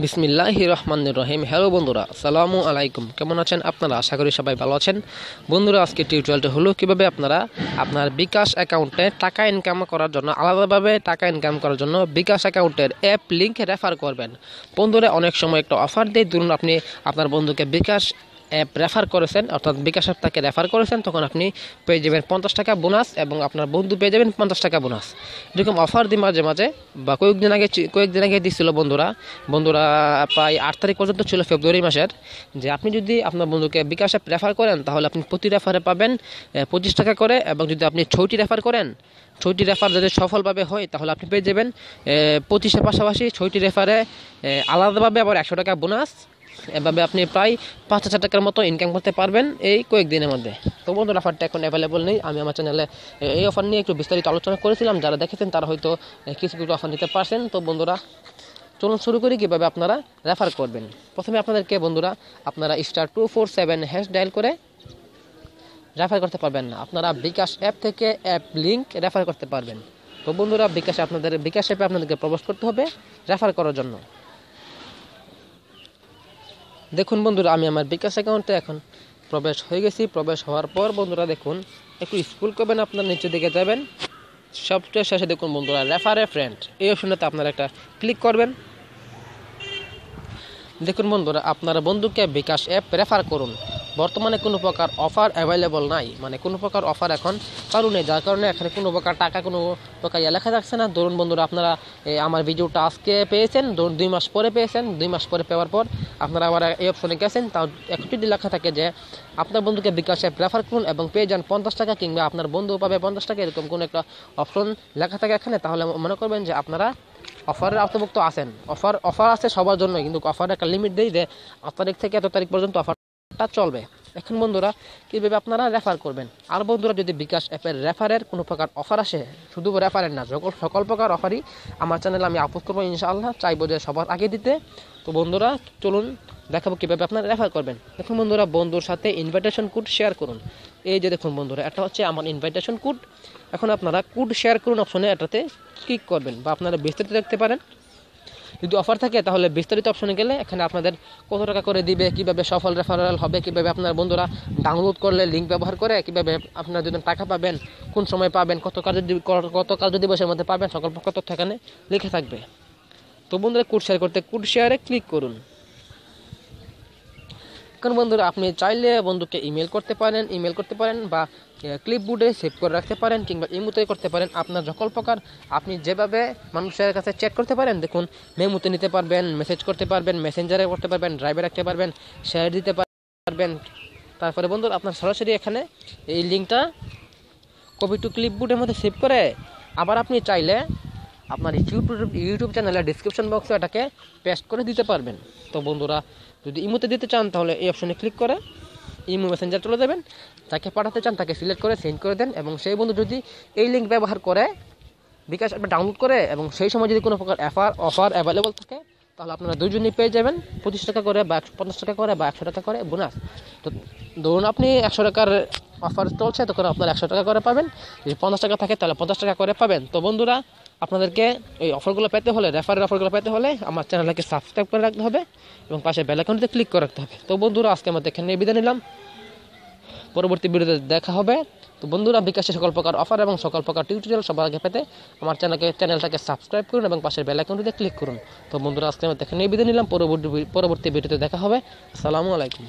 বিসমিল্লাহির রহমানির রহিম। হ্যালো বন্ধুরা, আসসালামু আলাইকুম। কেমন আছেন আপনারা? আশা করি সবাই ভালো আছেন। বন্ধুরা, আজকে টিউটোরিয়ালটা হলো কিভাবে আপনারা আপনার বিকাশ অ্যাকাউন্টে টাকা ইনকাম করার জন্য, আলাদাভাবে টাকা ইনকাম করার জন্য বিকাশ অ্যাকাউন্টের অ্যাপ লিঙ্ক রেফার করবেন। বন্ধুরা, অনেক সময় একটা অফার দিয়ে, ধরুন আপনি আপনার বন্ধুকে বিকাশ অ্যাপ রেফার করেছেন, অর্থাৎ বিকাশ অ্যাপ তাকে রেফার করেছেন, তখন আপনি পেয়ে যাবেন 50 টাকা বোনাস এবং আপনার বন্ধু পেয়ে যাবেন 50 টাকা বোনাস। এরকম অফার দিই মাঝে মাঝে, বা কয়েকদিন আগে দিচ্ছিল বন্ধুরা প্রায় 8 তারিখ পর্যন্ত ছিল ফেব্রুয়ারি মাসের, যে আপনি যদি আপনার বন্ধুকে বিকাশ অ্যাপ রেফার করেন তাহলে আপনি প্রতি রেফারে পাবেন 25 টাকা করে, এবং যদি আপনি 6টি রেফার করেন, 6টি রেফার যদি সফলভাবে হয় তাহলে আপনি পেয়ে যাবেন 25-এর পাশাপাশি 6টি রেফারে আলাদাভাবে আবার 100 টাকা বোনাস। এভাবে আপনি প্রায় 5,000 টাকার মতো ইনকাম করতে পারবেন এই কয়েকদিনের মধ্যে। তো বন্ধুরা, অফারটা এখন অ্যাভেলেবল নেই। আমি আমার চ্যানেলে এই অফার নিয়ে একটু বিস্তারিত আলোচনা করেছিলাম, যারা দেখেছেন তারা হয়তো কিছু অফার নিতে পারছেন। তো বন্ধুরা, চলুন শুরু করি কীভাবে আপনারা রেফার করবেন। প্রথমে আপনাদেরকে বন্ধুরা, আপনারা *247# ডায়াল করে রেফার করতে পারবেন না, আপনারা বিকাশ অ্যাপ থেকে অ্যাপ লিঙ্ক রেফার করতে পারবেন। তো বন্ধুরা, বিকাশ অ্যাপে আপনাদেরকে প্রবেশ করতে হবে রেফার করার জন্য। দেখুন বন্ধুরা, আমি আমার বিকাশ অ্যাকাউন্টে এখন প্রবেশ হয়ে গেছি। প্রবেশ হওয়ার পর বন্ধুরা দেখুন, একটু স্ক্রল করবেন, আপনার নিচের দিকে যাবেন, সবচেয়ে শেষে দেখুন বন্ধুরা রেফার এ ফ্রেন্ড, এই অপশনটাতে আপনারা একটা ক্লিক করবেন। দেখুন বন্ধুরা, আপনার বন্ধুকে বিকাশ অ্যাপ রেফার করুন। বর্তমানে কোনো প্রকার অফার অ্যাভেলেবল নাই, মানে কোনো প্রকার অফার এখন চালু নেই, যার কারণে এখানে কোনো প্রকার টাকা কোনো প্রকার লেখা যাচ্ছে না। ধরুন বন্ধুরা, আপনারা আমার ভিডিওটা আজকে পেয়েছেন, ধরুন 2 মাস পরে পেয়েছেন, 2 মাস পরে পাওয়ার পর আপনারা আবার এই অপশনে গেছেন, তাও একটু লেখা থাকে যে আপনার বন্ধুকে বিকাশ অ্যাপ রেফার করুন এবং পেয়ে যান 50 টাকা, কিংবা আপনার বন্ধু পাবে 50 টাকা, এরকম কোনো একটা অপশন লেখা থাকে এখানে, তাহলে মনে করবেন যে আপনারা অফারের আওতাভুক্ত আছেন। অফার আছে সবার জন্য, কিন্তু অফার একটা লিমিট দেয় যে 8 তারিখ থেকে এত তারিখ পর্যন্ত অফারটা চলবে। এখন বন্ধুরা, কীভাবে আপনারা রেফার করবেন। আর বন্ধুরা, যদি বিকাশ অ্যাপের রেফারের কোনো প্রকার অফার আসে, শুধু রেফারের না, সকল প্রকার অফারই আমার চ্যানেলে আমি আপলোড করবো ইনশাআল্লাহ, চাইবো যে সবার আগে দিতে। তো বন্ধুরা, চলুন দেখাবো কীভাবে আপনারা রেফার করবেন। দেখুন বন্ধুরা, বন্ধুর সাথে ইনভাইটেশন কোড শেয়ার করুন। এই যে দেখুন বন্ধুরা, এটা হচ্ছে আমার ইনভাইটেশন কোড। এখন আপনারা কোড শেয়ার করুন অপশনে এটাতে ক্লিক করবেন, বা আপনারা বিস্তারিত দেখতে পারেন। যদি অফার থাকে তাহলে বিস্তারিত অপশনে গেলে এখানে আপনাদের কত টাকা করে দিবে, কীভাবে সফল রেফারেল হবে, কীভাবে আপনার বন্ধুরা ডাউনলোড করলে লিঙ্ক ব্যবহার করে কীভাবে আপনারা যদি টাকা পাবেন, কোন সময় পাবেন, কত কার্য দিবসের মধ্যে পাবেন, সকল প্রকার তথ্য এখানে লিখে থাকবে। তো বন্ধুরা, কোড শেয়ার করতে কোড শেয়ারে ক্লিক করুন। কারণ বন্ধুরা, আপনি চাইলে বন্ধুকে ইমেল করতে পারেন, বা ক্লিপবোর্ডে সেভ করে রাখতে পারেন, কিংবা ইমোতে করতে পারেন। আপনার সকল প্রকার আপনি যেভাবে মানুষের কাছে চ্যাট করতে পারেন, দেখুন মেমোতে নিতে পারবেন, মেসেজ করতে পারবেন, মেসেঞ্জারে করতে পারবেন, ড্রাইভে রাখতে পারবেন, শেয়ার দিতে পারবেন। তারপরে বন্ধুরা, আপনার সরাসরি এখানে এই লিঙ্কটা কপি টু ক্লিপবোর্ডের মধ্যে সেভ করে আবার আপনি চাইলে আপনার ইউটিউব চ্যানেলের ডিসক্রিপশন বক্সে এটাকে পেস্ট করে দিতে পারবেন। তো বন্ধুরা, যদি ইমোতে দিতে চান তাহলে এই অপশনে ক্লিক করে ইমো মেসেঞ্জার চলে যাবেন, যাকে পাঠাতে চান তাকে সিলেক্ট করে সেন্ড করে দেন, এবং সেই বন্ধু যদি এই লিঙ্ক ব্যবহার করে বিকাশ অ্যাপে ডাউনলোড করে, এবং সেই সময় যদি কোনো প্রকার অফার অ্যাভেলেবল থাকে, তাহলে আপনারা দুজনেই পেয়ে যাবেন 25 টাকা করে, বা 50 টাকা করে, বা 100 টাকা করে বোনাস। তো ধরুন আপনি 100 টাকার অফার চলছে, তখন আপনার 100 টাকা করে পাবেন। যদি 50 টাকা থাকে তাহলে 50 টাকা করে পাবেন। তো বন্ধুরা, আপনাদেরকে এই অফারগুলো পেতে হলে, রেফারের অফারগুলো পেতে হলে আমার চ্যানেলটাকে সাবস্ক্রাইব করে রাখতে হবে এবং পাশে বেল আইকনটিতে ক্লিক করে রাখতে হবে। তো বন্ধুরা, আজকে আমরা এখানে বিদায় নিলাম, পরবর্তী ভিডিওতে দেখা হবে। তো বন্ধুরা, বিকাশের সকল প্রকার অফার এবং সকল প্রকার টিউটোরিয়াল সবার আগে পেতে আমার চ্যানেলটাকে সাবস্ক্রাইব করুন এবং পাশের বেল আইকনটিতে ক্লিক করুন। তো বন্ধুরা, আজকে আমরা এখানে বিদায় নিলাম, পরবর্তী ভিডিওতে দেখা হবে। আসসালামু আলাইকুম।